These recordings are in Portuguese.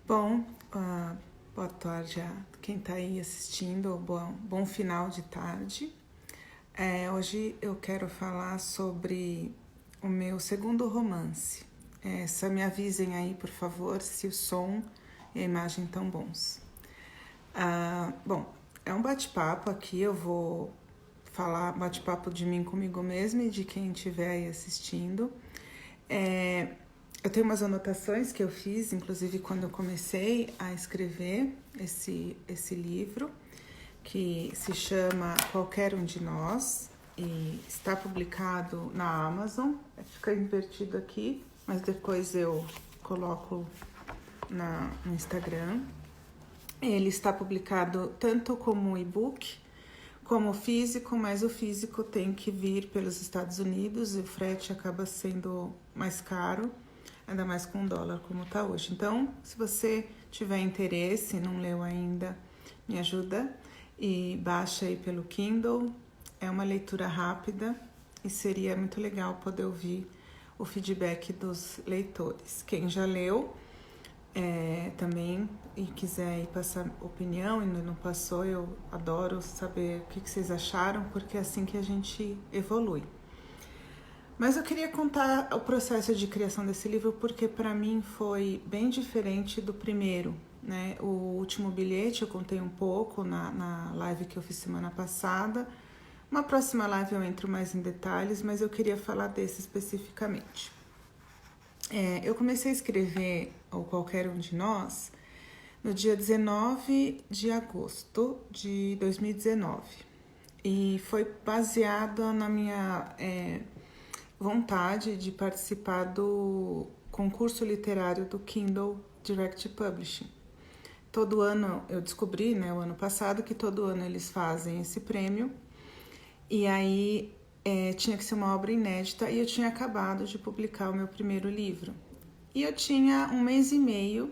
Bom, boa tarde a quem está aí assistindo, bom final de tarde. Hoje eu quero falar sobre o meu segundo romance. Só me avisem aí, por favor, se o som e a imagem estão bons. Bom, é um bate-papo aqui, eu vou falar bate-papo de mim comigo mesma e de quem estiver aí assistindo. Eu tenho umas anotações que eu fiz, inclusive quando eu comecei a escrever esse livro, que se chama Qualquer Um de Nós, e está publicado na Amazon. Fica invertido aqui, mas depois eu coloco no Instagram. Ele está publicado tanto como e-book como físico, mas o físico tem que vir pelos Estados Unidos e o frete acaba sendo mais caro, ainda mais com o dólar como está hoje. Então, se você tiver interesse, não leu ainda, me ajuda e baixa aí pelo Kindle. É uma leitura rápida e seria muito legal poder ouvir o feedback dos leitores. Quem já leu também e quiser ir passar opinião e não passou, eu adoro saber o que vocês acharam, porque é assim que a gente evolui. Mas eu queria contar o processo de criação desse livro porque para mim foi bem diferente do primeiro, né? O último bilhete eu contei um pouco na live que eu fiz semana passada. Uma próxima live eu entro mais em detalhes, mas eu queria falar desse especificamente. Eu comecei a escrever o Qualquer Um de Nós no dia 19 de agosto de 2019 e foi baseado na minha vontade de participar do concurso literário do Kindle Direct Publishing. Todo ano eu descobri, o ano passado, que todo ano eles fazem esse prêmio e aí tinha que ser uma obra inédita e eu tinha acabado de publicar o meu primeiro livro. E eu tinha 1 mês e meio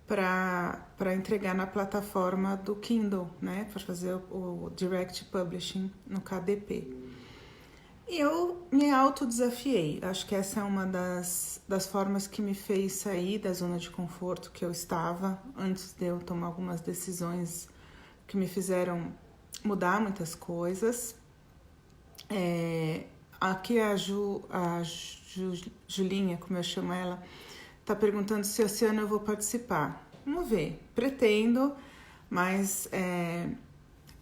para entregar na plataforma do Kindle, para fazer o Direct Publishing no KDP. E eu me autodesafiei. Acho que essa é uma das formas que me fez sair da zona de conforto que eu estava antes de eu tomar algumas decisões que me fizeram mudar muitas coisas. Aqui a Julinha, como eu chamo ela, está perguntando se esse ano eu vou participar. Vamos ver. Pretendo, mas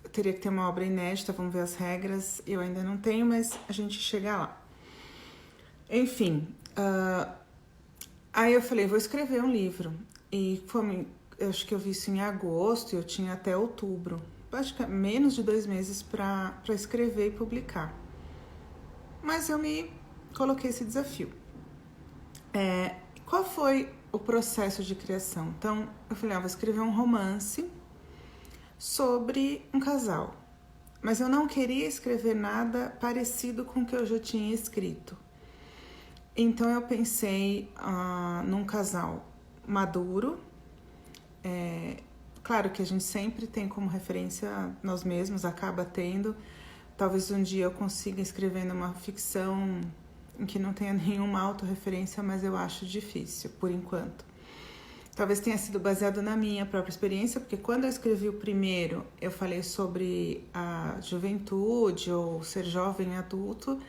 eu teria que ter uma obra inédita, vamos ver as regras. Eu ainda não tenho, mas a gente chega lá. Enfim, aí eu falei, vou escrever um livro. E eu acho que eu vi isso em agosto e eu tinha até outubro. Acho que menos de 2 meses para escrever e publicar. Mas eu me coloquei esse desafio. Qual foi o processo de criação? Então, eu falei, vou escrever um romance sobre um casal. Mas eu não queria escrever nada parecido com o que eu já tinha escrito. Então, eu pensei num casal maduro. Claro que a gente sempre tem como referência nós mesmos, acaba tendo. Talvez um dia eu consiga escrever numa ficção em que não tenha nenhuma autorreferência, mas eu acho difícil, por enquanto. Talvez tenha sido baseado na minha própria experiência, porque quando eu escrevi o primeiro, eu falei sobre a juventude ou ser jovem adulto,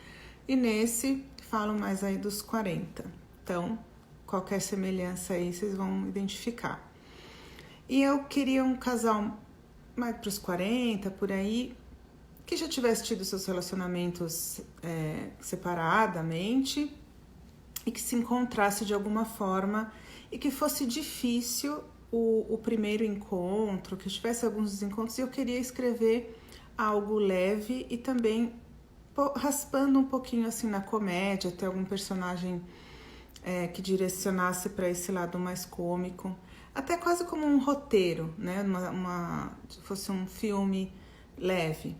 e nesse falo mais aí dos 40. Então, qualquer semelhança aí vocês vão identificar. E eu queria um casal mais para os 40, por aí, que já tivesse tido seus relacionamentos separadamente e que se encontrasse de alguma forma e que fosse difícil o primeiro encontro, que tivesse alguns desencontros. E eu queria escrever algo leve e também raspando um pouquinho assim na comédia, ter algum personagem que direcionasse para esse lado mais cômico, até quase como um roteiro, se fosse um filme leve.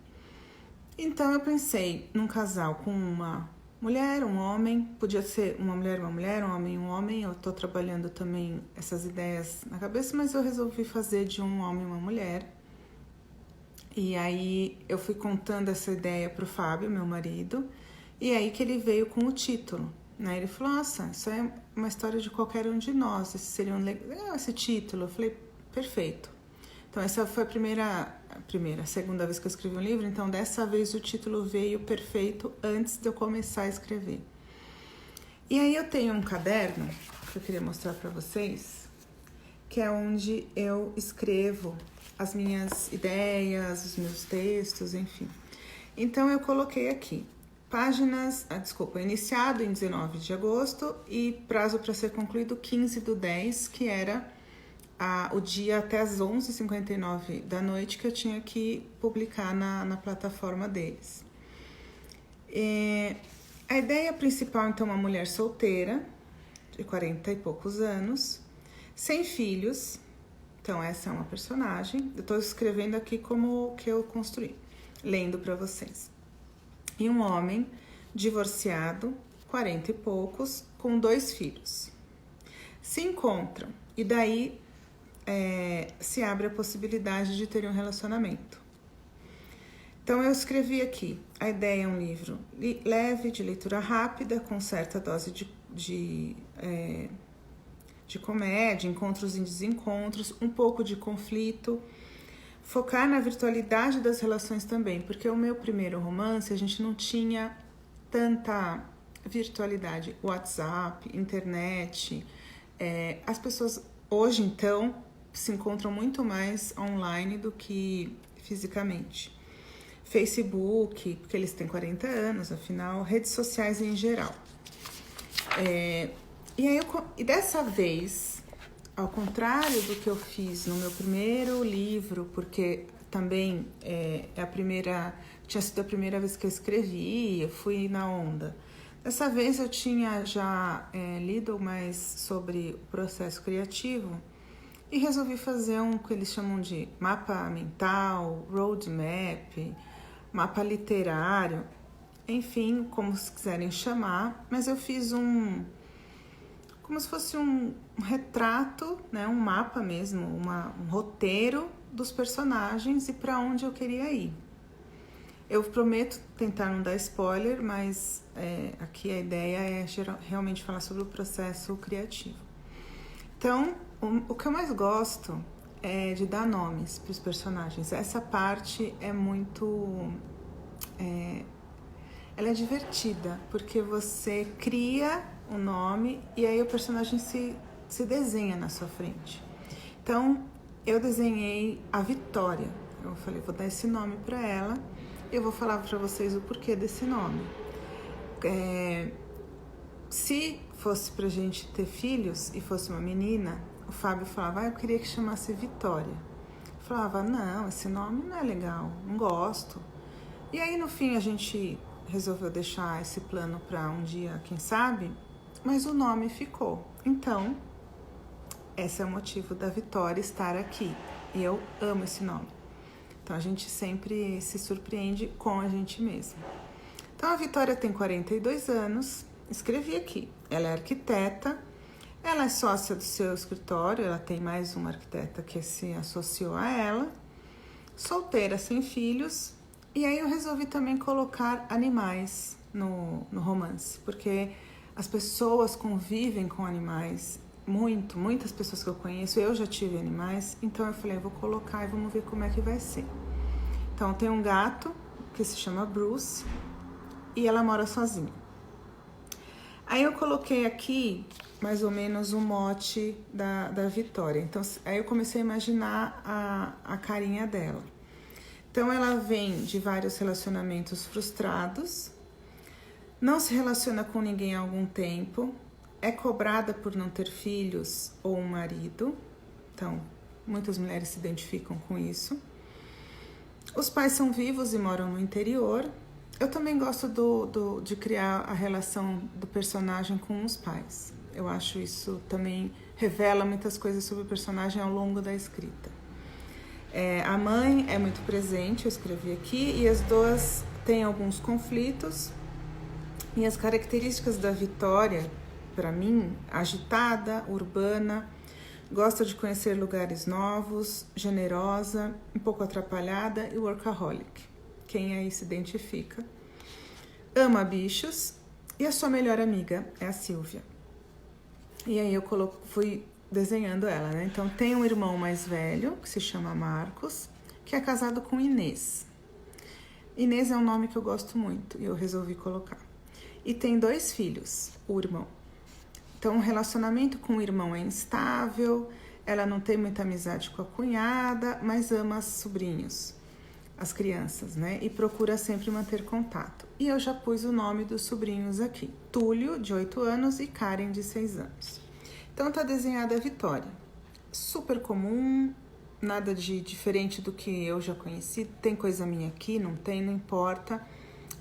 Então eu pensei num casal com uma mulher, um homem, podia ser uma mulher, um homem, um homem. Eu tô trabalhando também essas ideias na cabeça, mas eu resolvi fazer de um homem e uma mulher. E aí eu fui contando essa ideia pro Fábio, meu marido, e aí que ele veio com o título, né? Ele falou, nossa, isso é uma história de qualquer um de nós, esse seria legal esse título. Eu falei, perfeito. Então essa foi a segunda vez que eu escrevi um livro, então dessa vez o título veio perfeito antes de eu começar a escrever. E aí eu tenho um caderno que eu queria mostrar para vocês, que é onde eu escrevo as minhas ideias, os meus textos, enfim. Então eu coloquei aqui, iniciado em 19 de agosto e prazo para ser concluído 15/10, que era o dia até as 11h59 da noite que eu tinha que publicar na plataforma deles. A ideia principal, então, uma mulher solteira, de 40 e poucos anos, sem filhos. Então, essa é uma personagem. Eu estou escrevendo aqui como que eu construí, lendo para vocês. E um homem divorciado, 40 e poucos, com 2 filhos. Se encontram e daí se abre a possibilidade de ter um relacionamento. Então eu escrevi aqui, a ideia é um livro leve, de leitura rápida, com certa dose de comédia, encontros e desencontros, um pouco de conflito, focar na virtualidade das relações também, porque o meu primeiro romance a gente não tinha tanta virtualidade, WhatsApp, internet, as pessoas hoje então se encontram muito mais online do que fisicamente. Facebook, porque eles têm 40 anos, afinal, redes sociais em geral. E dessa vez, ao contrário do que eu fiz no meu primeiro livro, porque também tinha sido a primeira vez que eu escrevi, eu fui na onda. Dessa vez eu tinha já lido mais sobre o processo criativo e resolvi fazer um que eles chamam de mapa mental, roadmap, mapa literário, enfim, como se quiserem chamar, mas eu fiz como se fosse um retrato, né, um mapa mesmo, um roteiro dos personagens e para onde eu queria ir. Eu prometo tentar não dar spoiler, mas aqui a ideia é realmente falar sobre o processo criativo. Então, o que eu mais gosto é de dar nomes para os personagens. Essa parte é muito... ela é divertida, porque você cria um nome e aí o personagem se desenha na sua frente. Então, eu desenhei a Vitória. Eu falei, vou dar esse nome para ela e eu vou falar para vocês o porquê desse nome. Se fosse pra gente ter filhos e fosse uma menina, o Fábio falava, eu queria que chamasse Vitória. Eu falava, não, esse nome não é legal, não gosto. E aí, no fim, a gente resolveu deixar esse plano para um dia, quem sabe, mas o nome ficou. Então, esse é o motivo da Vitória estar aqui. E eu amo esse nome. Então, a gente sempre se surpreende com a gente mesmo. Então, a Vitória tem 42 anos, escrevi aqui. Ela é arquiteta, ela é sócia do seu escritório, ela tem mais uma arquiteta que se associou a ela, solteira, sem filhos, e aí eu resolvi também colocar animais no romance, porque as pessoas convivem com animais, muitas pessoas que eu conheço, eu já tive animais, então eu falei, eu vou colocar e vamos ver como é que vai ser. Então tem um gato que se chama Bruce e ela mora sozinha. Aí eu coloquei aqui mais ou menos o mote da Vitória. Então, aí eu comecei a imaginar a carinha dela. Então, ela vem de vários relacionamentos frustrados, não se relaciona com ninguém há algum tempo, é cobrada por não ter filhos ou um marido. Então, muitas mulheres se identificam com isso. Os pais são vivos e moram no interior. Eu também gosto de criar a relação do personagem com os pais. Eu acho isso também revela muitas coisas sobre o personagem ao longo da escrita. A mãe é muito presente, eu escrevi aqui, e as duas têm alguns conflitos. E as características da Vitória, para mim, agitada, urbana, gosta de conhecer lugares novos, generosa, um pouco atrapalhada e workaholic. Quem aí se identifica. Ama bichos E a sua melhor amiga é a Silvia. E aí eu fui desenhando ela, né? Então tem um irmão mais velho, que se chama Marcos, que é casado com Inês. Inês é um nome que eu gosto muito e eu resolvi colocar. E tem 2 filhos, o irmão. Então o relacionamento com o irmão é instável, ela não tem muita amizade com a cunhada, mas ama os sobrinhos, as crianças, né? E procura sempre manter contato. E eu já pus o nome dos sobrinhos aqui. Túlio, de 8 anos, e Karen, de 6 anos. Então tá desenhada a Vitória. Super comum, nada de diferente do que eu já conheci. Tem coisa minha aqui, não tem, não importa.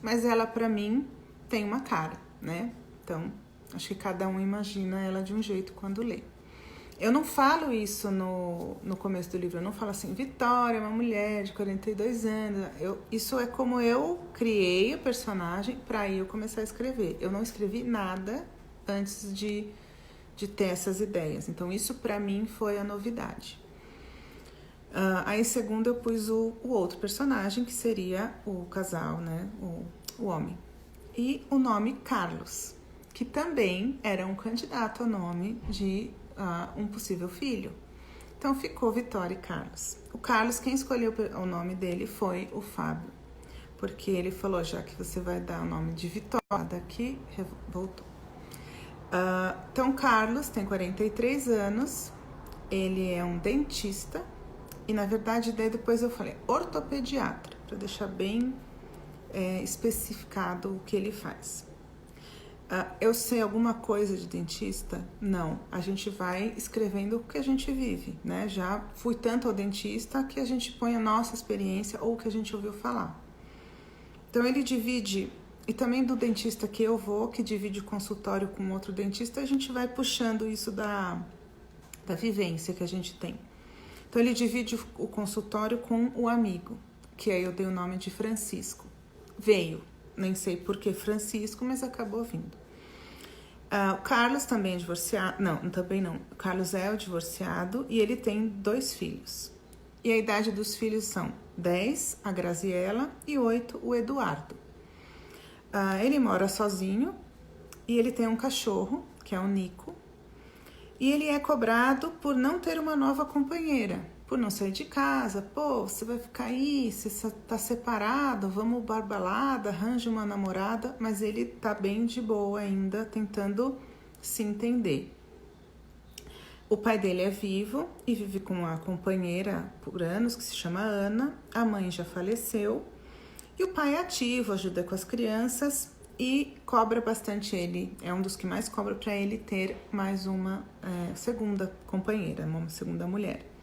Mas ela, pra mim, tem uma cara, né? Então, acho que cada um imagina ela de um jeito quando lê. Eu não falo isso no começo do livro, eu não falo assim, Vitória, uma mulher de 42 anos. Isso é como eu criei o personagem para aí eu começar a escrever. Eu não escrevi nada antes de ter essas ideias. Então, isso para mim foi a novidade. Aí, segundo, eu pus o outro personagem, que seria o casal, né? O homem. E o nome Carlos, que também era um candidato ao nome de um possível filho. Então ficou Vitória e Carlos. O Carlos, quem escolheu o nome dele foi o Fábio, porque ele falou, já que você vai dar o nome de Vitória, daqui voltou. Então Carlos tem 43 anos, ele é um dentista e na verdade daí depois eu falei ortopediatra, para deixar bem especificado o que ele faz. Eu sei alguma coisa de dentista? Não. A gente vai escrevendo o que a gente vive, né? Já fui tanto ao dentista que a gente põe a nossa experiência ou o que a gente ouviu falar. Então, ele divide, e também do dentista que eu vou, que divide o consultório com outro dentista, a gente vai puxando isso da vivência que a gente tem. Então, ele divide o consultório com o amigo, que aí eu dei o nome de Francisco. Veio. Nem sei por que Francisco, mas acabou vindo. O Carlos também é divorciado. Não, também não. O Carlos é o divorciado e ele tem 2 filhos. E a idade dos filhos são 10, a Graziella, e 8, o Eduardo. Ele mora sozinho e ele tem um cachorro, que é o Nico. E ele é cobrado por não ter uma nova companheira. Por não sair de casa, você vai ficar aí, você tá separado, vamos balada, arranja uma namorada, mas ele tá bem de boa ainda, tentando se entender. O pai dele é vivo e vive com uma companheira por anos, que se chama Ana, a mãe já faleceu, e o pai é ativo, ajuda com as crianças e cobra bastante ele, é um dos que mais cobra para ele ter mais uma segunda companheira, uma segunda mulher.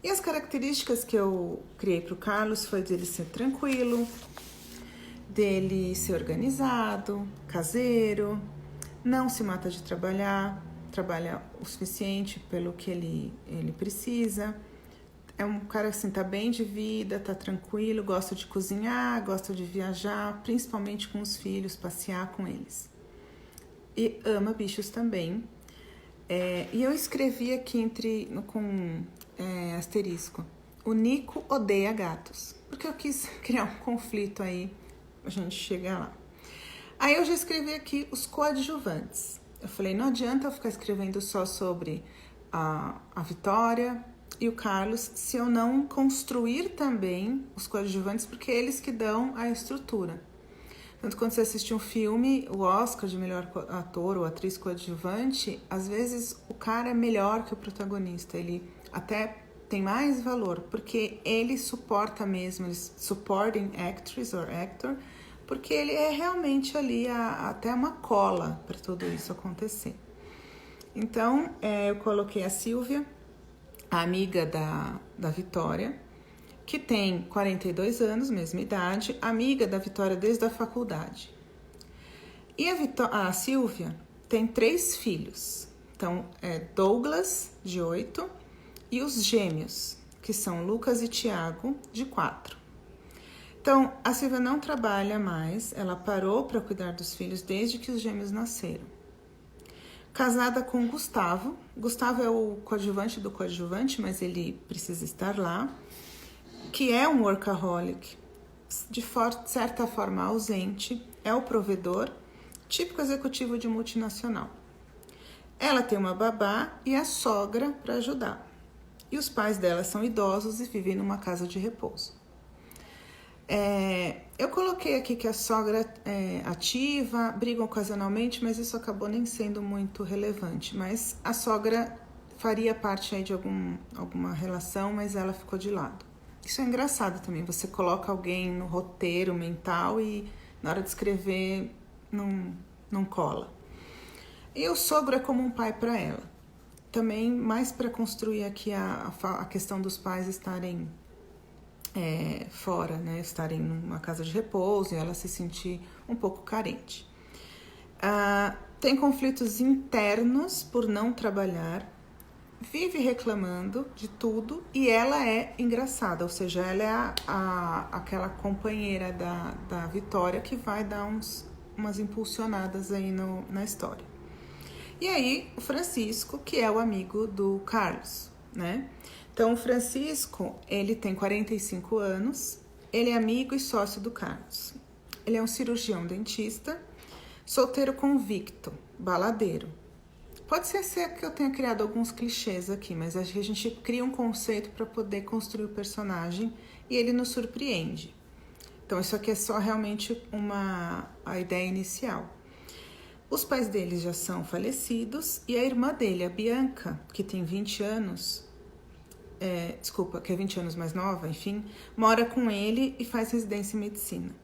E as características que eu criei para o Carlos foi dele ser tranquilo, dele ser organizado, caseiro, não se mata de trabalhar, trabalha o suficiente pelo que ele precisa. É um cara assim, tá bem de vida, tá tranquilo, gosta de cozinhar, gosta de viajar, principalmente com os filhos, passear com eles. E ama bichos também. E eu escrevi aqui com asterisco, o Nico odeia gatos, porque eu quis criar um conflito aí, a gente chegar lá. Aí eu já escrevi aqui os coadjuvantes. Eu falei, não adianta eu ficar escrevendo só sobre a Vitória e o Carlos se eu não construir também os coadjuvantes, porque é eles que dão a estrutura. Tanto quando você assiste um filme, o Oscar de melhor ator ou atriz coadjuvante, às vezes o cara é melhor que o protagonista, ele até tem mais valor, porque ele suporta mesmo, ele supporting actress or actor, porque ele é realmente ali até uma cola para tudo isso acontecer. Então, eu coloquei a Silvia, a amiga da Vitória, que tem 42 anos, mesma idade, amiga da Vitória desde a faculdade. E a Silvia tem 3 filhos. Então, Douglas, de 8, e os gêmeos, que são Lucas e Tiago, de 4. Então, a Silvia não trabalha mais, ela parou para cuidar dos filhos desde que os gêmeos nasceram. Casada com Gustavo. Gustavo é o coadjuvante do coadjuvante, mas ele precisa estar lá, que é um workaholic, de certa forma ausente, é o provedor, típico executivo de multinacional. Ela tem uma babá e a sogra para ajudar. E os pais dela são idosos e vivem numa casa de repouso. Eu coloquei aqui que a sogra é ativa, brigam ocasionalmente, mas isso acabou nem sendo muito relevante. Mas a sogra faria parte aí de alguma relação, mas ela ficou de lado. Isso é engraçado também, você coloca alguém no roteiro mental e na hora de escrever não cola. E o sogro é como um pai para ela. Também mais para construir aqui a questão dos pais estarem fora, né? Estarem numa casa de repouso e ela se sentir um pouco carente. Tem conflitos internos por não trabalhar, vive reclamando de tudo e ela é engraçada, ou seja, ela é aquela companheira da Vitória que vai dar umas impulsionadas aí na história. E aí o Francisco, que é o amigo do Carlos, né? Então o Francisco, ele tem 45 anos, ele é amigo e sócio do Carlos. Ele é um cirurgião dentista, solteiro convicto, baladeiro. Pode ser que eu tenha criado alguns clichês aqui, mas acho que a gente cria um conceito para poder construir o personagem e ele nos surpreende. Então isso aqui é só realmente a ideia inicial. Os pais dele já são falecidos e a irmã dele, a Bianca, que tem 20 anos, que é 20 anos mais nova, enfim, mora com ele e faz residência em medicina.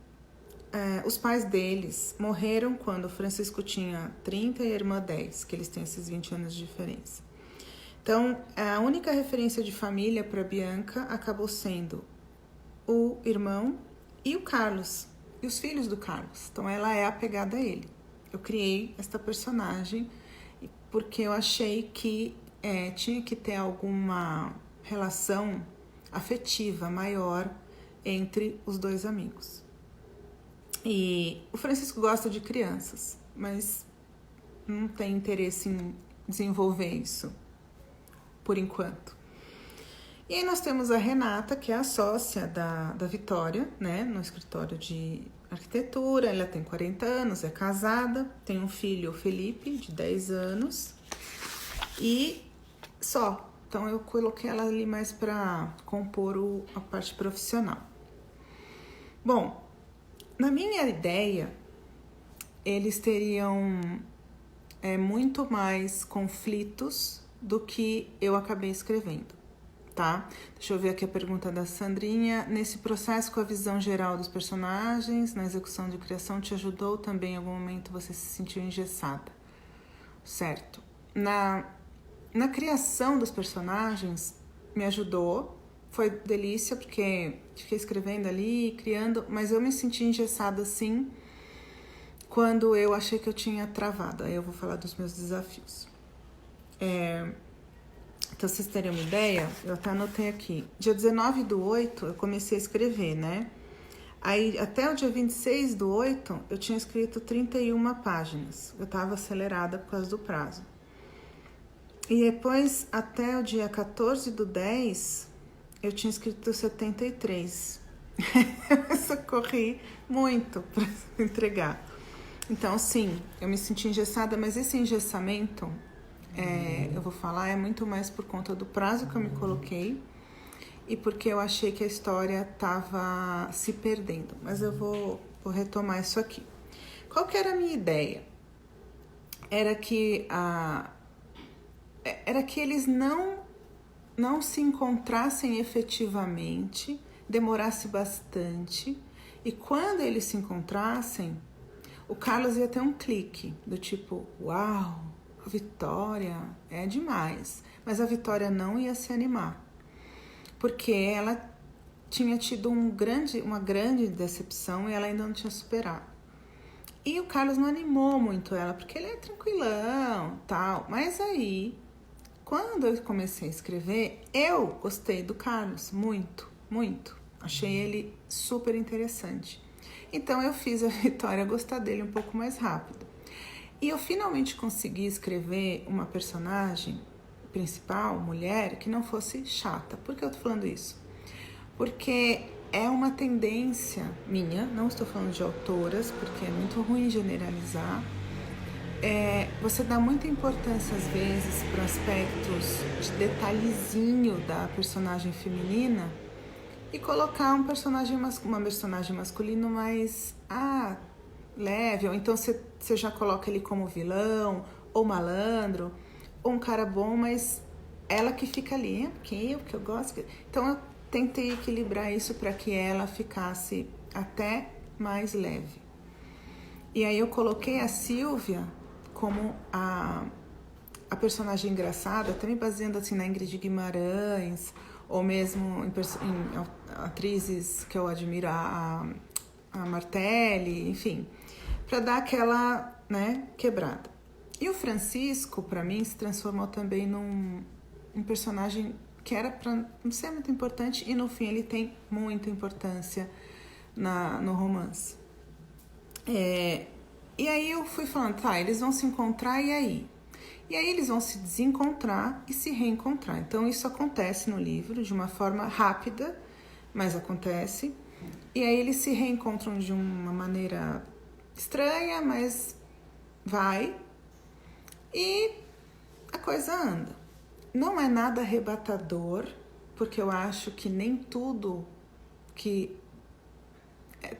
Os pais deles morreram quando o Francisco tinha 30 e a irmã 10, que eles têm esses 20 anos de diferença. Então, a única referência de família para Bianca acabou sendo o irmão e o Carlos, e os filhos do Carlos. Então, ela é apegada a ele. Eu criei esta personagem porque eu achei que tinha que ter alguma relação afetiva maior entre os dois amigos. E o Francisco gosta de crianças, mas não tem interesse em desenvolver isso por enquanto. E aí nós temos a Renata, que é a sócia da Vitória, né, no escritório de arquitetura. Ela tem 40 anos, é casada, tem um filho, o Felipe, de 10 anos, e só. Então eu coloquei ela ali mais para compor a parte profissional. Bom, na minha ideia, eles teriam muito mais conflitos do que eu acabei escrevendo, tá? Deixa eu ver aqui a pergunta da Sandrinha. Nesse processo com a visão geral dos personagens, na execução de criação, te ajudou também em algum momento você se sentiu engessada? Certo. Na criação dos personagens, me ajudou. Foi delícia, porque fiquei escrevendo ali, criando, mas eu me senti engessada, sim, quando eu achei que eu tinha travado. Aí eu vou falar dos meus desafios. Então, vocês terem uma ideia, eu até anotei aqui. Dia 19/8, eu comecei a escrever, né? Aí, até o dia 26/8, eu tinha escrito 31 páginas. Eu estava acelerada por causa do prazo. E depois, até o dia 14/10, eu tinha escrito 73. Eu socorri muito para entregar. Então, sim, eu me senti engessada, mas esse engessamento, eu vou falar, é muito mais por conta do prazo que eu me coloquei e porque eu achei que a história estava se perdendo. Mas eu vou retomar isso aqui. Qual que era a minha ideia? Era que eles não se encontrassem efetivamente, demorasse bastante, e quando eles se encontrassem, o Carlos ia ter um clique, do tipo, uau, a Vitória é demais. Mas a Vitória não ia se animar, porque ela tinha tido uma grande decepção e ela ainda não tinha superado. E o Carlos não animou muito ela, porque ele é tranquilão, tal. Mas aí, quando eu comecei a escrever, eu gostei do Carlos muito, muito. Achei ele super interessante. Então eu fiz a Vitória gostar dele um pouco mais rápido. E eu finalmente consegui escrever uma personagem principal, mulher, que não fosse chata. Por que eu tô falando isso? Porque é uma tendência minha, não estou falando de autoras, porque é muito ruim generalizar, Você dá muita importância às vezes para aspectos de detalhezinho da personagem feminina e colocar uma personagem masculina mais leve, ou então você já coloca ele como vilão, ou malandro, ou um cara bom, mas ela que fica ali, porque eu gosto. Então eu tentei equilibrar isso para que ela ficasse até mais leve. E aí eu coloquei a Silvia como a personagem engraçada, também baseando assim na Ingrid Guimarães, ou mesmo em atrizes que eu admiro, a Martelli, enfim, para dar aquela, né, quebrada. E o Francisco, para mim, se transformou também num personagem que era para não ser muito importante, e no fim ele tem muita importância no romance. E aí eu fui falando, eles vão se encontrar, e aí? E aí eles vão se desencontrar e se reencontrar. Então isso acontece no livro de uma forma rápida, mas acontece. E aí eles se reencontram de uma maneira estranha, mas vai. E a coisa anda. Não é nada arrebatador, porque eu acho que nem tudo que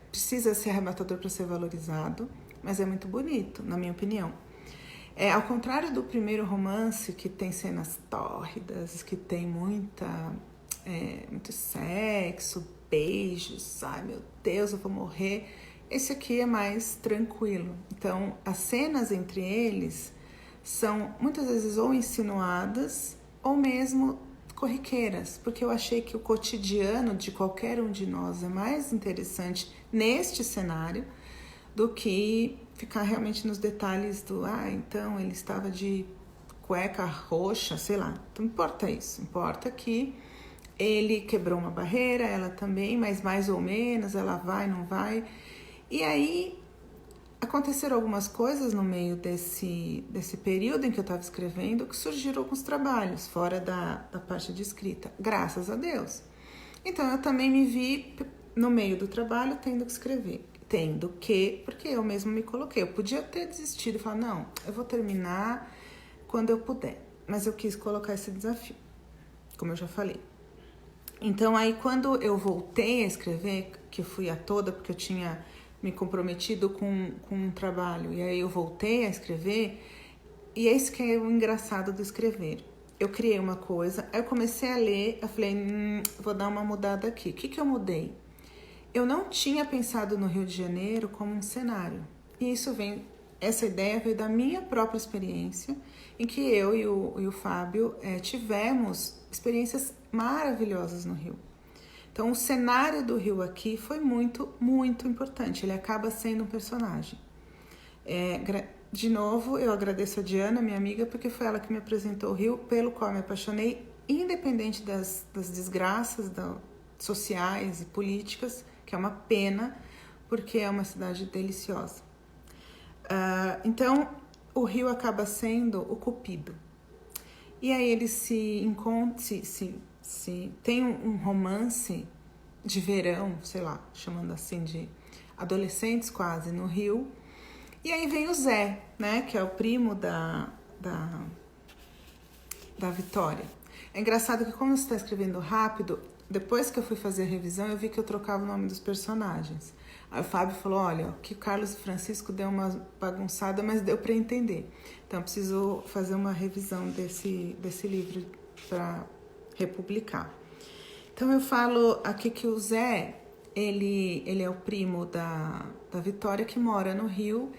precisa ser arrebatador para ser valorizado, mas é muito bonito, na minha opinião. Ao contrário do primeiro romance, que tem cenas tórridas, que tem muito sexo, beijos, ai meu Deus, eu vou morrer. Esse aqui é mais tranquilo. Então, as cenas entre eles são muitas vezes ou insinuadas ou mesmo corriqueiras, porque eu achei que o cotidiano de qualquer um de nós é mais interessante neste cenário do que ficar realmente nos detalhes do então ele estava de cueca roxa, sei lá. Não importa isso, importa que ele quebrou uma barreira, ela também, mas mais ou menos, ela vai, não vai. E aí aconteceram algumas coisas no meio desse período em que eu estava escrevendo, que surgiram alguns trabalhos fora da parte de escrita, graças a Deus. Então eu também me vi no meio do trabalho tendo que escrever. Porque eu mesmo me coloquei. Eu podia ter desistido e falar, não, eu vou terminar quando eu puder. Mas eu quis colocar esse desafio, como eu já falei. Então aí quando eu voltei a escrever, que eu fui a toda, porque eu tinha me comprometido com um trabalho, e aí eu voltei a escrever, e é isso que é o engraçado do escrever. Eu criei uma coisa, aí eu comecei a ler, eu falei, vou dar uma mudada aqui. O que eu mudei? Eu não tinha pensado no Rio de Janeiro como um cenário. E essa ideia veio da minha própria experiência, em que eu e o Fábio tivemos experiências maravilhosas no Rio. Então, o cenário do Rio aqui foi muito, muito importante. Ele acaba sendo um personagem. De novo, eu agradeço a Diana, minha amiga, porque foi ela que me apresentou o Rio, pelo qual me apaixonei, independente das desgraças sociais e políticas, que é uma pena, porque é uma cidade deliciosa. Então, o Rio acaba sendo o Cupido. E aí eles se encontram, tem um romance de verão, sei lá, chamando assim, de adolescentes quase, no Rio. E aí vem o Zé, né, que é o primo da Vitória. É engraçado que como você está escrevendo rápido, depois que eu fui fazer a revisão, eu vi que eu trocava o nome dos personagens. Aí o Fábio falou, olha, que o Carlos e Francisco deu uma bagunçada, mas deu para entender. Então eu preciso fazer uma revisão desse livro para republicar. Então eu falo aqui que o Zé, ele é o primo da Vitória, que mora no Rio,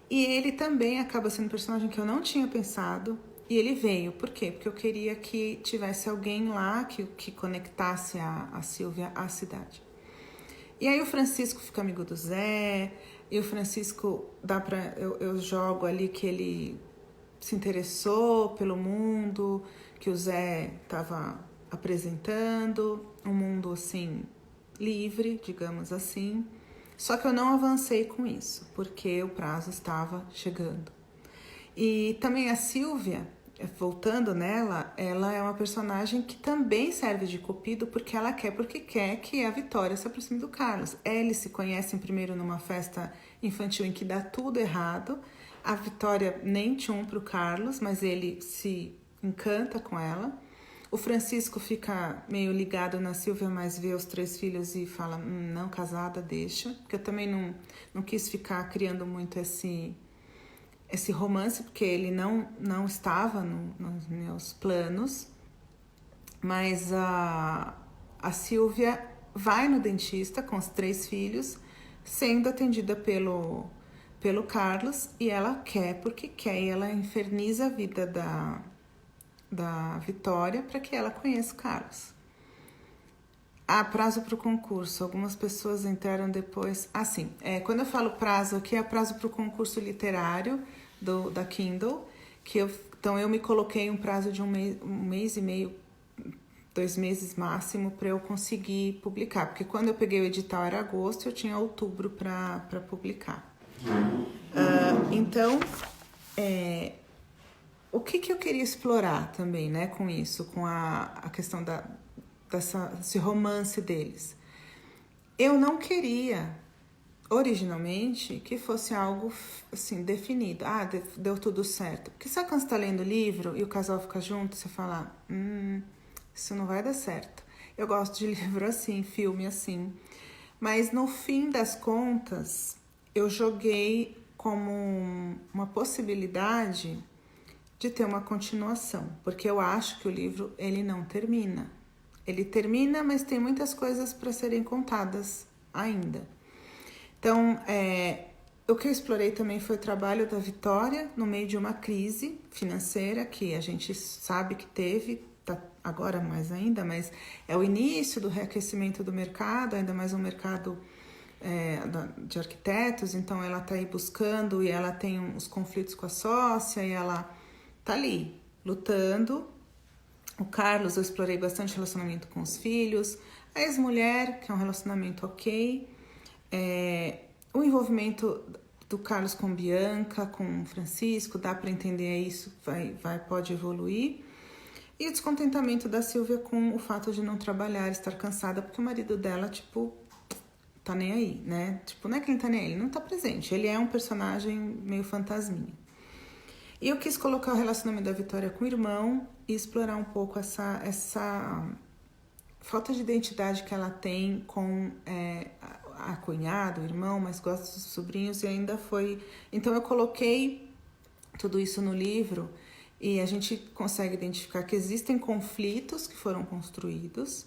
e ele também acaba sendo um personagem que eu não tinha pensado. E ele veio, por quê? Porque eu queria que tivesse alguém lá que conectasse a Silvia à cidade. E aí o Francisco fica amigo do Zé, e o Francisco eu jogo ali que ele se interessou pelo mundo, que o Zé estava apresentando, um mundo assim, livre, digamos assim. Só que eu não avancei com isso, porque o prazo estava chegando. E também a Silvia, voltando nela, ela é uma personagem que também serve de cupido porque quer que a Vitória se aproxime do Carlos. Eles se conhecem primeiro numa festa infantil em que dá tudo errado, A Vitória nem tchum pro Carlos, mas ele se encanta com ela. O Francisco fica meio ligado na Silvia, mas vê os 3 filhos e fala, não, casada, deixa. Porque eu também não quis ficar criando muito esse romance, porque ele não estava nos meus planos. Mas a Silvia vai no dentista com os 3 filhos, sendo atendida pelo Carlos, e ela quer porque quer, e ela inferniza a vida da Vitória para que ela conheça o Carlos. Prazo para o concurso. Algumas pessoas entraram depois. Sim, quando eu falo prazo aqui, é prazo para o concurso literário da Kindle, então eu me coloquei um prazo de um mês e meio, 2 meses máximo, para eu conseguir publicar, porque quando eu peguei o edital era agosto, eu tinha outubro para publicar. Então, o que eu queria explorar também, né, com isso, com a questão desse romance deles? Eu não queria, originalmente, que fosse algo assim, definido. Deu tudo certo. Porque sabe quando você tá lendo o livro e o casal fica junto, você fala, isso não vai dar certo. Eu gosto de livro assim, filme assim. Mas no fim das contas, eu joguei como uma possibilidade de ter uma continuação, porque eu acho que o livro ele não termina. Ele termina, mas tem muitas coisas para serem contadas ainda. Então, o que eu explorei também foi o trabalho da Vitória no meio de uma crise financeira que a gente sabe que teve, tá agora mais ainda, mas é o início do reaquecimento do mercado, ainda mais um mercado de arquitetos, então ela está aí buscando e ela tem uns conflitos com a sócia e ela tá ali, lutando. O Carlos, eu explorei bastante relacionamento com os filhos. A ex-mulher, que é um relacionamento ok. O envolvimento do Carlos com Bianca, com Francisco, dá para entender isso, pode evoluir. E o descontentamento da Silvia com o fato de não trabalhar, estar cansada, porque o marido dela, tá nem aí, né? Não é que ele tá nem aí, ele não tá presente. Ele é um personagem meio fantasminha. E eu quis colocar o relacionamento da Vitória com o irmão e explorar um pouco essa falta de identidade que ela tem com a cunhada, o irmão, mas gosta dos sobrinhos e ainda foi... Então eu coloquei tudo isso no livro e a gente consegue identificar que existem conflitos que foram construídos,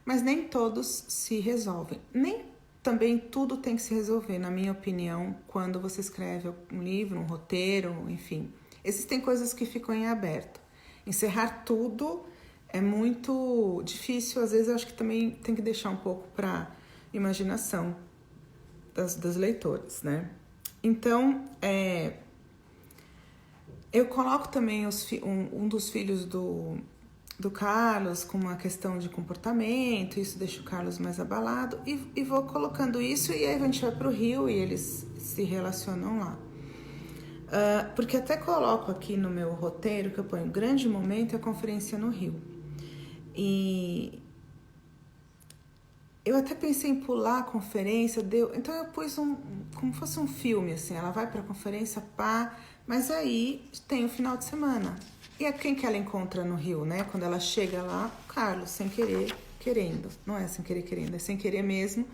mas nem todos se resolvem. Nem também tudo tem que se resolver, na minha opinião, quando você escreve um livro, um roteiro, enfim. Existem coisas que ficam em aberto. Encerrar tudo é muito difícil, às vezes eu acho que também tem que deixar um pouco para imaginação dos leitores, né? Então, eu coloco também um dos filhos do Carlos com uma questão de comportamento, isso deixa o Carlos mais abalado, e vou colocando isso, e aí a gente vai pro Rio e eles se relacionam lá. Porque até coloco aqui no meu roteiro, que eu ponho grande momento, a conferência no Rio. E eu até pensei em pular a conferência, então eu pus como fosse um filme, assim, ela vai pra conferência, mas aí tem o final de semana. E é quem que ela encontra no Rio, né? Quando ela chega lá, o Carlos, sem querer, querendo. Não é sem querer, querendo, é sem querer mesmo,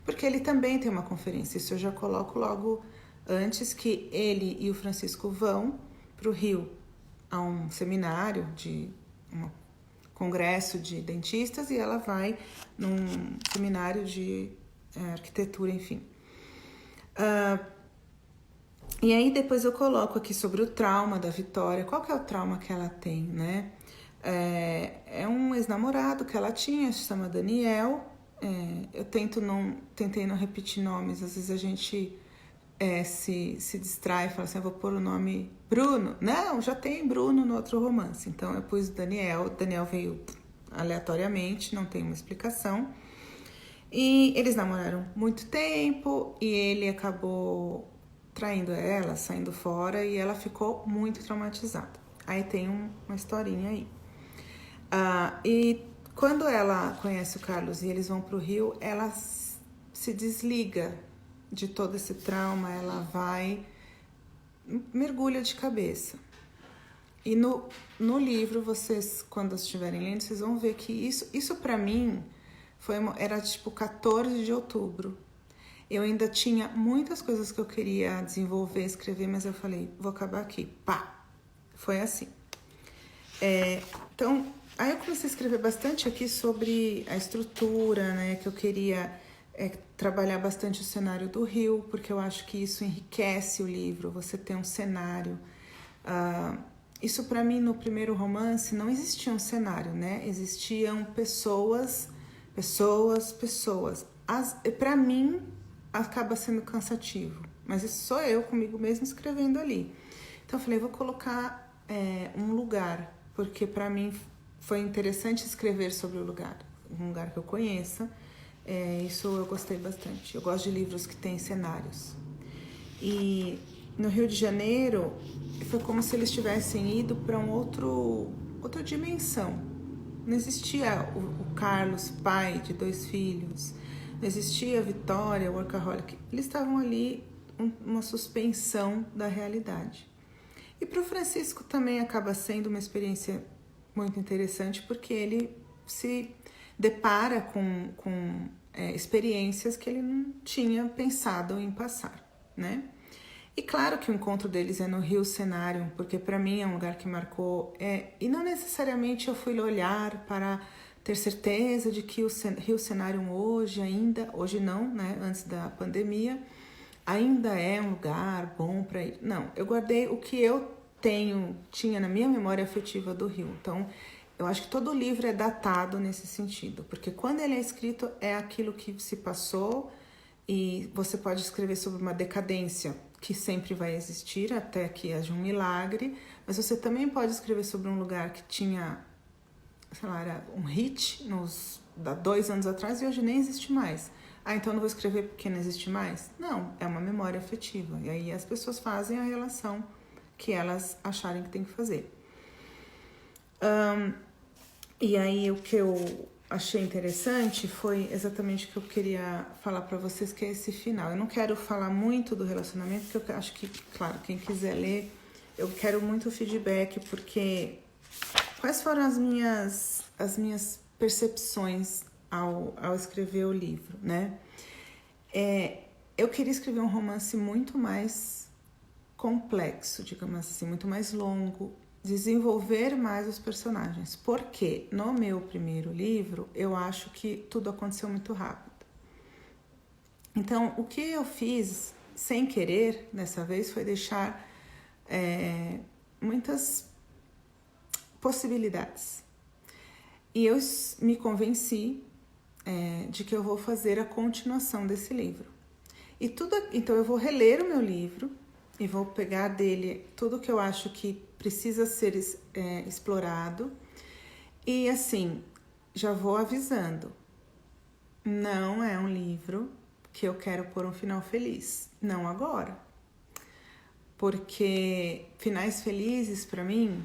porque ele também tem uma conferência. Isso eu já coloco logo antes, que ele e o Francisco vão para o Rio a um seminário, um congresso de dentistas, e ela vai num seminário de arquitetura, enfim. E aí depois eu coloco aqui sobre o trauma da Vitória. Qual que é o trauma que ela tem, né? É um ex-namorado que ela tinha, se chama Daniel. Eu tentei não repetir nomes, às vezes a gente se distrai e fala assim, eu vou pôr o nome Bruno. Não, já tem Bruno no outro romance. Então eu pus Daniel. Daniel veio aleatoriamente, não tem uma explicação. E eles namoraram muito tempo e ele acabou traindo ela, saindo fora, e ela ficou muito traumatizada. Aí tem uma historinha aí. E quando ela conhece o Carlos e eles vão pro Rio, ela se desliga de todo esse trauma, ela vai mergulha de cabeça. E no livro, vocês, quando estiverem lendo, vocês vão ver que isso para mim era tipo 14 de outubro. Eu ainda tinha muitas coisas que eu queria desenvolver, escrever, mas eu falei, vou acabar aqui. Pá! Foi assim. Então, aí eu comecei a escrever bastante aqui sobre a estrutura, né? Que eu queria trabalhar bastante o cenário do Rio, porque eu acho que isso enriquece o livro, você tem um cenário. Isso para mim, no primeiro romance, não existia um cenário, né? Existiam pessoas. Para mim, acaba sendo cansativo, mas isso sou eu comigo mesmo escrevendo ali. Então eu falei, vou colocar um lugar, porque para mim foi interessante escrever sobre o lugar, um lugar que eu conheça. Isso eu gostei bastante. Eu gosto de livros que têm cenários. E no Rio de Janeiro foi como se eles tivessem ido para outra dimensão. Não existia o Carlos, pai de 2 filhos. Não existia a Vitória, o workaholic. Eles estavam ali, uma suspensão da realidade. E para o Francisco também acaba sendo uma experiência muito interessante, porque ele se depara com experiências que ele não tinha pensado em passar, né? E claro que o encontro deles é no Rio Cenário, porque para mim é um lugar que marcou. E não necessariamente eu fui olhar para ter certeza de que o Rio Cenário hoje não, né? Antes da pandemia, ainda é um lugar bom para ir. Não, eu guardei o que eu tinha na minha memória afetiva do Rio. Então, eu acho que todo livro é datado nesse sentido, porque quando ele é escrito é aquilo que se passou, e você pode escrever sobre uma decadência que sempre vai existir até que haja um milagre, mas você também pode escrever sobre um lugar que tinha, sei lá, era um hit há 2 anos atrás e hoje nem existe mais. Então não vou escrever porque não existe mais? Não, é uma memória afetiva. E aí as pessoas fazem a relação que elas acharem que tem que fazer. E aí o que eu achei interessante foi exatamente o que eu queria falar para vocês, que é esse final. Eu não quero falar muito do relacionamento, porque eu acho que, claro, quem quiser ler, eu quero muito feedback, porque quais foram as minhas percepções ao escrever o livro, né? Eu queria escrever um romance muito mais complexo, digamos assim, muito mais longo, desenvolver mais os personagens, porque no meu primeiro livro eu acho que tudo aconteceu muito rápido. Então, o que eu fiz sem querer dessa vez foi deixar muitas possibilidades. E eu me convenci de que eu vou fazer a continuação desse livro. Então eu vou reler o meu livro e vou pegar dele tudo que eu acho que precisa ser explorado. E assim, já vou avisando, não é um livro que eu quero pôr um final feliz, não agora. Porque finais felizes para mim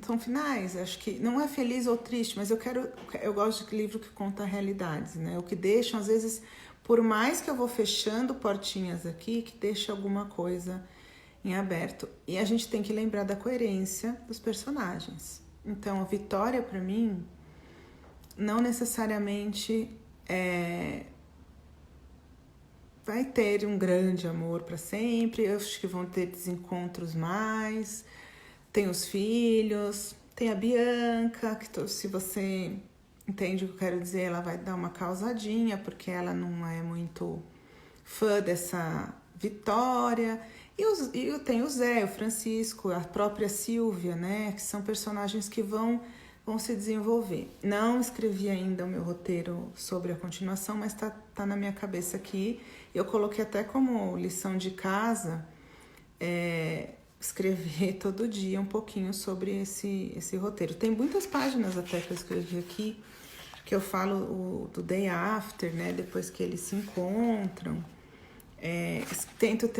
são finais, acho que não é feliz ou triste, mas eu gosto de livro que conta realidades, né? O que deixam, às vezes, por mais que eu vou fechando portinhas aqui, que deixa alguma coisa em aberto. E a gente tem que lembrar da coerência dos personagens. Então, a Vitória, para mim, não necessariamente vai ter um grande amor para sempre. Eu acho que vão ter desencontros mais. Tem os filhos, tem a Bianca, que se você entende o que eu quero dizer, ela vai dar uma causadinha, porque ela não é muito fã dessa Vitória. E tem o Zé, o Francisco, a própria Silvia, né? Que são personagens que vão se desenvolver. Não escrevi ainda o meu roteiro sobre a continuação, mas tá na minha cabeça aqui. Eu coloquei até como lição de casa escrever todo dia um pouquinho sobre esse roteiro. Tem muitas páginas até que eu escrevi aqui, que eu falo do day after, né? Depois que eles se encontram. Tento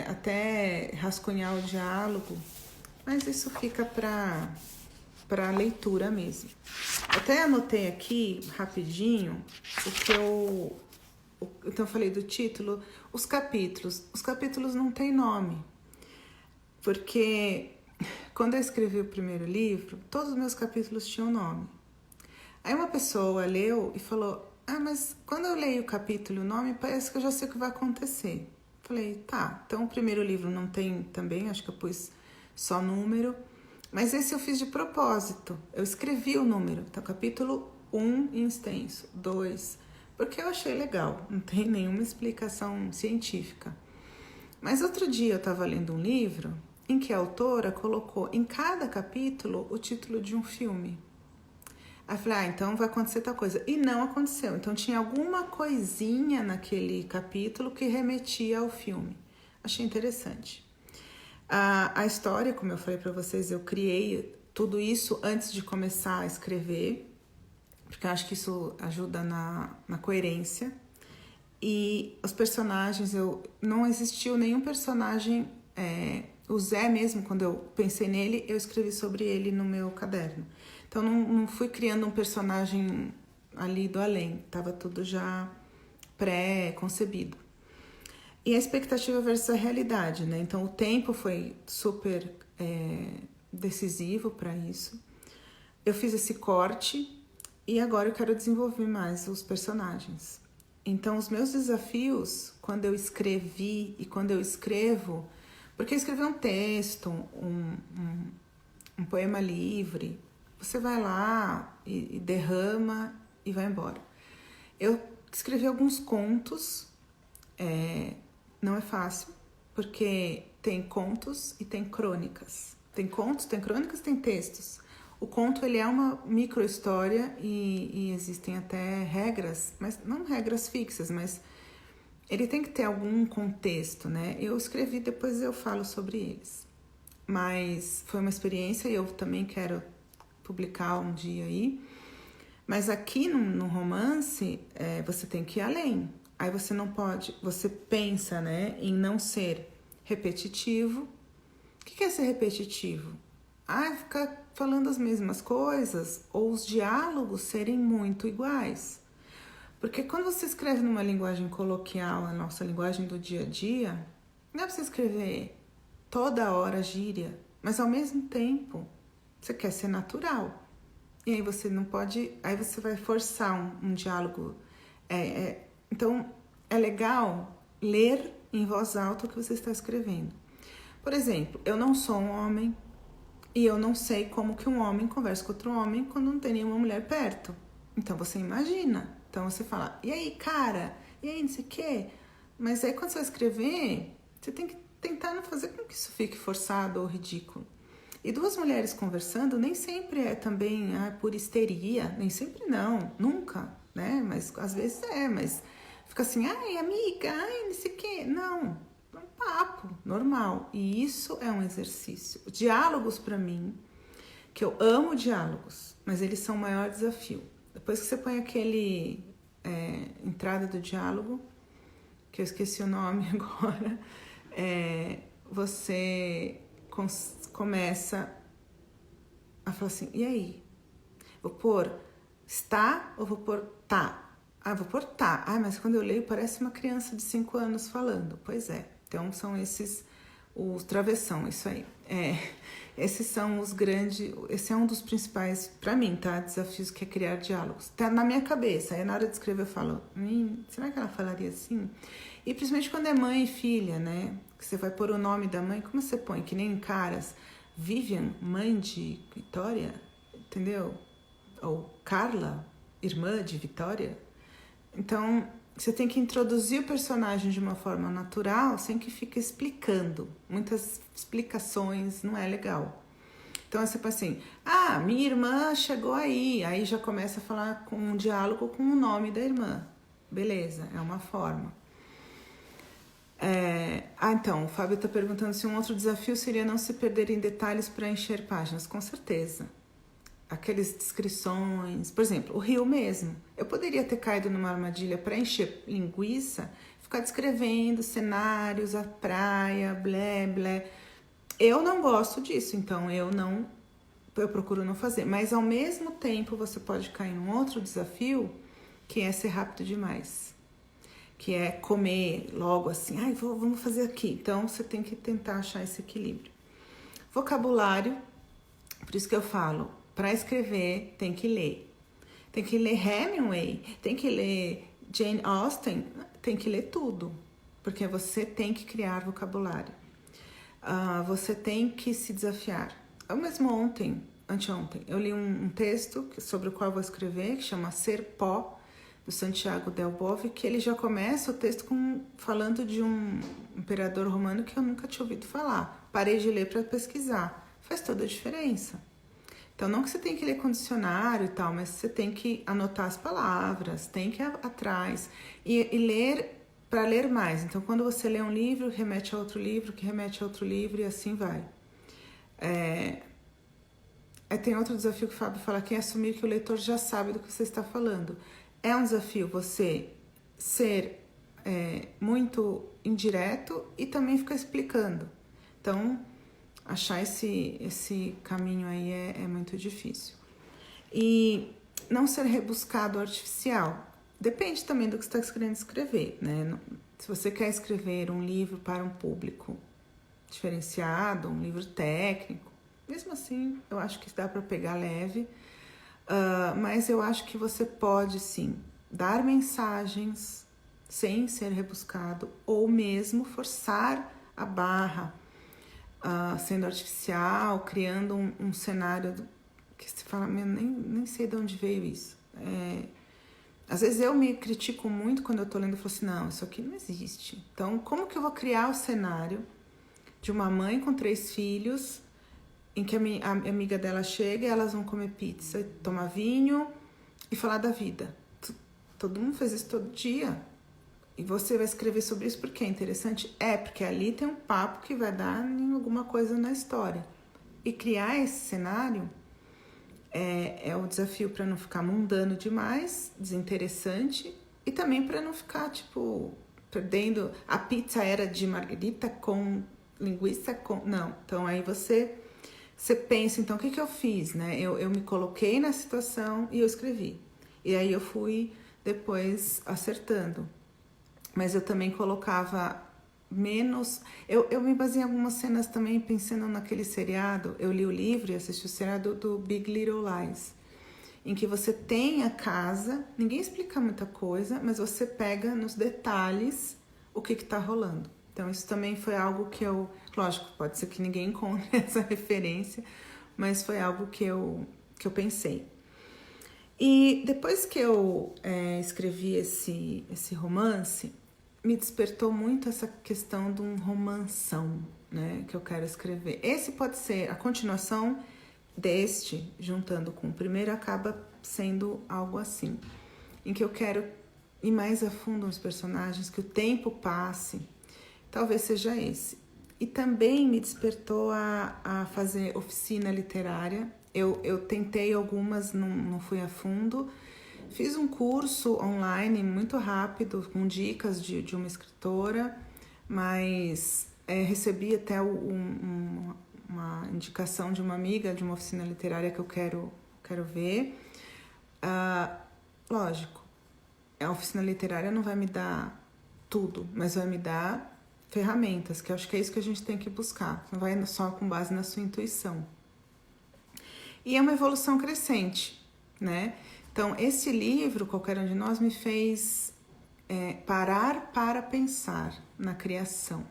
até rascunhar o diálogo, mas isso fica para leitura mesmo. Até anotei aqui rapidinho o que eu Então eu falei do título, os capítulos. Os capítulos não têm nome, porque quando eu escrevi o primeiro livro, todos os meus capítulos tinham nome. Aí uma pessoa leu e falou, mas quando eu leio o capítulo e o nome, parece que eu já sei o que vai acontecer. Falei, tá, então o primeiro livro não tem também, acho que eu pus só número, mas esse eu fiz de propósito, eu escrevi o número, então capítulo 1 em extenso, 2, porque eu achei legal, não tem nenhuma explicação científica. Mas outro dia eu estava lendo um livro em que a autora colocou em cada capítulo o título de um filme. Aí eu falei, então vai acontecer tal coisa. E não aconteceu. Então tinha alguma coisinha naquele capítulo que remetia ao filme. Achei interessante. A história, como eu falei para vocês, eu criei tudo isso antes de começar a escrever, porque eu acho que isso ajuda na coerência. E os personagens, não existiu nenhum personagem, o Zé mesmo, quando eu pensei nele, eu escrevi sobre ele no meu caderno. Então não fui criando um personagem ali do além, estava tudo já pré-concebido. E a expectativa versus a realidade, né? Então o tempo foi super decisivo para isso. Eu fiz esse corte e agora eu quero desenvolver mais os personagens. Então os meus desafios, quando eu escrevi e quando eu escrevo, porque escrever um texto, um poema livre, você vai lá e derrama e vai embora. Eu escrevi alguns contos, não é fácil, porque tem contos e tem crônicas. Tem contos, tem crônicas, tem textos. O conto, ele é uma micro-história e existem até regras, mas não regras fixas, mas ele tem que ter algum contexto, né? Eu escrevi, depois eu falo sobre eles. Mas foi uma experiência e eu também quero publicar um dia aí. Mas aqui no romance, você tem que ir além. Aí você não pode, você pensa, né, em não ser repetitivo. O que é ser repetitivo? Ficar falando as mesmas coisas ou os diálogos serem muito iguais. Porque quando você escreve numa linguagem coloquial, a nossa linguagem do dia a dia, não é pra você escrever toda hora gíria, mas ao mesmo tempo você quer ser natural. E aí você não pode, aí você vai forçar um diálogo. Então é legal ler em voz alta o que você está escrevendo. Por exemplo, eu não sou um homem e eu não sei como que um homem conversa com outro homem quando não tem nenhuma mulher perto. Então você imagina. Então você fala, e aí, cara? E aí, não sei o quê? Mas aí quando você vai escrever, você tem que tentar não fazer com que isso fique forçado ou ridículo. E duas mulheres conversando nem sempre é também por histeria, nem sempre não, nunca, né? Mas às vezes mas fica assim, ai, amiga, ai, não sei o quê. Não, é um papo normal. E isso é um exercício. Diálogos, para mim, que eu amo diálogos, mas eles são o maior desafio. Depois que você põe aquele entrada do diálogo, que eu esqueci o nome agora, você começa a falar assim, e aí? Vou pôr está ou vou pôr tá? Vou pôr tá. Mas quando eu leio parece uma criança de 5 anos falando. Pois é. Então são esses, os travessão, isso aí. Esses são os grandes, esse é um dos principais, para mim, tá? Desafios, que é criar diálogos. Tá na minha cabeça, aí na hora de escrever eu falo, será que ela falaria assim? E principalmente quando é mãe e filha, né? Que você vai pôr o nome da mãe, como você põe? Que nem em Caras, Vivian, mãe de Vitória, entendeu? Ou Carla, irmã de Vitória. Então, você tem que introduzir o personagem de uma forma natural, sem que fique explicando. Muitas explicações não é legal. Então, você fala assim, minha irmã chegou aí. Aí já começa a falar com um diálogo com o nome da irmã. Beleza, é uma forma. Então, o Fábio está perguntando se um outro desafio seria não se perder em detalhes para encher páginas. Com certeza. Aquelas descrições, por exemplo, o rio mesmo. Eu poderia ter caído numa armadilha para encher linguiça, ficar descrevendo cenários, a praia, blé, blé. Eu não gosto disso, então eu procuro não fazer. Mas ao mesmo tempo você pode cair num outro desafio, que é ser rápido demais. que é comer logo assim, ai, vamos fazer aqui. Então, você tem que tentar achar esse equilíbrio. Vocabulário, por isso que eu falo, para escrever tem que ler. Tem que ler Hemingway, tem que ler Jane Austen, tem que ler tudo, porque você tem que criar vocabulário. Você tem que se desafiar. Eu mesmo anteontem, eu li um texto sobre o qual eu vou escrever, que chama Ser Pó, do Santiago Del Bove, que ele já começa o texto falando de um imperador romano que eu nunca tinha ouvido falar. Parei de ler para pesquisar. Faz toda a diferença. Então, não que você tem que ler com dicionário e tal, mas você tem que anotar as palavras, tem que ir atrás e ler para ler mais. Então, quando você lê um livro, remete a outro livro, que remete a outro livro e assim vai. Tem outro desafio que o Fábio fala, que é assumir que o leitor já sabe do que você está falando. É um desafio você ser muito indireto e também ficar explicando. Então, achar esse caminho aí é muito difícil. E não ser rebuscado, artificial. Depende também do que você está querendo escrever, né? Se você quer escrever um livro para um público diferenciado, um livro técnico, mesmo assim, eu acho que dá para pegar leve. Mas eu acho que você pode, sim, dar mensagens sem ser rebuscado ou mesmo forçar a barra, sendo artificial, criando um cenário que você fala, nem sei de onde veio isso. Às vezes eu me critico muito quando eu tô lendo e falo assim, não, isso aqui não existe. Então, como que eu vou criar o cenário de uma mãe com 3 filhos, em que a amiga dela chega e elas vão comer pizza, tomar vinho e falar da vida? Todo mundo faz isso todo dia. E você vai escrever sobre isso porque é interessante? Porque ali tem um papo que vai dar em alguma coisa na história. E criar esse cenário é o desafio para não ficar mundano demais, desinteressante, e também para não ficar, perdendo... A pizza era de margarita com linguiça com... Não, então aí você pensa, então, o que eu fiz, né? Eu me coloquei na situação e eu escrevi. E aí eu fui depois acertando. Mas eu também colocava menos... Eu me baseei em algumas cenas também, pensando naquele seriado. Eu li o livro e assisti o seriado do Big Little Lies, em que você tem a casa, ninguém explica muita coisa, mas você pega nos detalhes o que tá rolando. Então, isso também foi algo que eu... Lógico, pode ser que ninguém encontre essa referência, mas foi algo que eu pensei. E depois que eu escrevi esse romance, me despertou muito essa questão de um romanção, né, que eu quero escrever. Esse pode ser a continuação deste, juntando com o primeiro, acaba sendo algo assim, em que eu quero ir mais a fundo nos personagens, que o tempo passe. Talvez seja esse. E também me despertou a fazer oficina literária. Eu tentei algumas, não fui a fundo. Fiz um curso online muito rápido, com dicas de uma escritora, mas recebi até uma indicação de uma amiga de uma oficina literária que eu quero ver. Lógico, a oficina literária não vai me dar tudo, mas vai me dar ferramentas, que eu acho que é isso que a gente tem que buscar. Não vai só com base na sua intuição. E é uma evolução crescente, né? Então, esse livro, Qualquer Um de Nós, me fez parar para pensar na criação.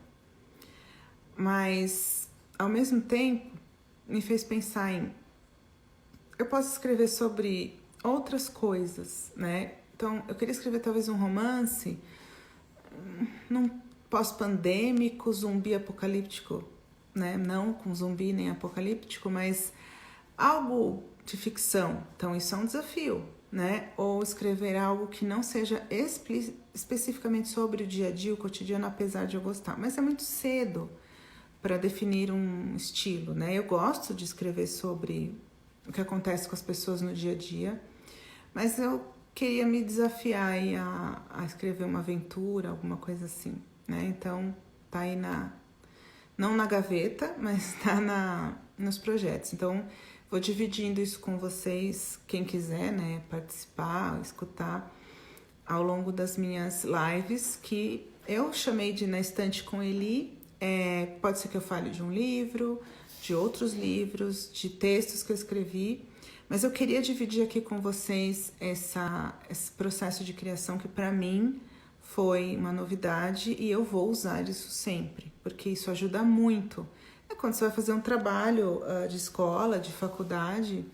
Mas, ao mesmo tempo, me fez pensar eu posso escrever sobre outras coisas, né? Então, eu queria escrever talvez um romance num pós-pandêmico, zumbi apocalíptico, né? Não com zumbi nem apocalíptico, mas algo de ficção. Então, isso é um desafio, né? Ou escrever algo que não seja especificamente sobre o dia a dia, o cotidiano, apesar de eu gostar. Mas é muito cedo para definir um estilo, né? Eu gosto de escrever sobre o que acontece com as pessoas no dia a dia, mas eu queria me desafiar aí a escrever uma aventura, alguma coisa assim, né? Então, tá aí não na gaveta, mas tá nos projetos. Então, vou dividindo isso com vocês, quem quiser, né, participar, escutar. ao longo das minhas lives, que eu chamei de Na Estante com Eli. Pode ser que eu fale de um livro, de outros livros, de textos que eu escrevi, mas eu queria dividir aqui com vocês esse processo de criação que para mim foi uma novidade e eu vou usar isso sempre, porque isso ajuda muito. Quando você vai fazer um trabalho de escola, de faculdade,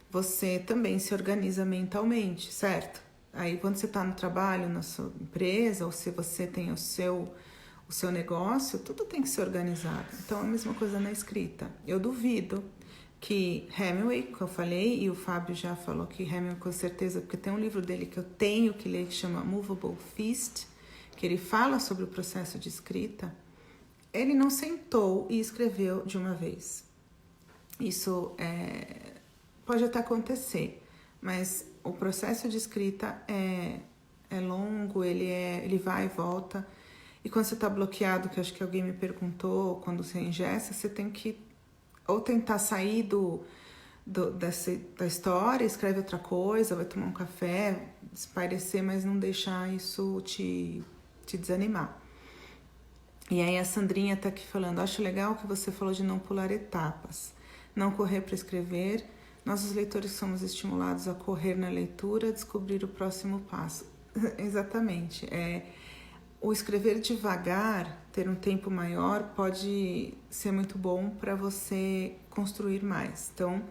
você também se organiza mentalmente, certo? Aí quando você está no trabalho, na sua empresa, ou se você tem o seu negócio, tudo tem que ser organizado. Então, é a mesma coisa na escrita. Eu duvido que Hemingway, que eu falei, e o Fábio já falou que Hemingway com certeza, porque tem um livro dele que eu tenho que ler que chama Movable Feast, que ele fala sobre o processo de escrita. Ele não sentou e escreveu de uma vez. Isso pode até acontecer, mas o processo de escrita é longo, ele vai e volta. E quando você está bloqueado, que acho que alguém me perguntou, quando você engessa, você tem que ou tentar sair da história, escreve outra coisa, vai tomar um café, espairecer, mas não deixar isso te desanimar. E aí a Sandrinha está aqui falando, acho legal que você falou de não pular etapas, não correr para escrever. Nós, os leitores, somos estimulados a correr na leitura, descobrir o próximo passo. Exatamente. O escrever devagar, ter um tempo maior, pode ser muito bom para você construir mais. Então,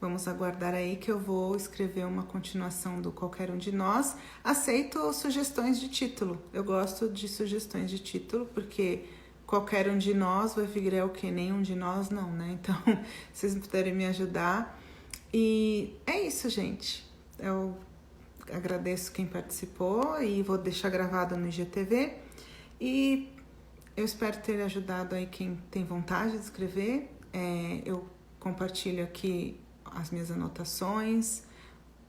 vamos aguardar aí que eu vou escrever uma continuação do Qualquer Um de Nós. Aceito sugestões de título. Eu gosto de sugestões de título, porque qualquer um de nós vai virar o que? Nenhum de nós não, né? Então, se vocês puderem me ajudar. E é isso, gente. Eu agradeço quem participou e vou deixar gravado no IGTV. E eu espero ter ajudado aí quem tem vontade de escrever. Eu compartilho aqui as minhas anotações,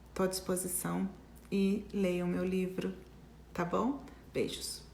estou à disposição e leiam meu livro, tá bom? Beijos!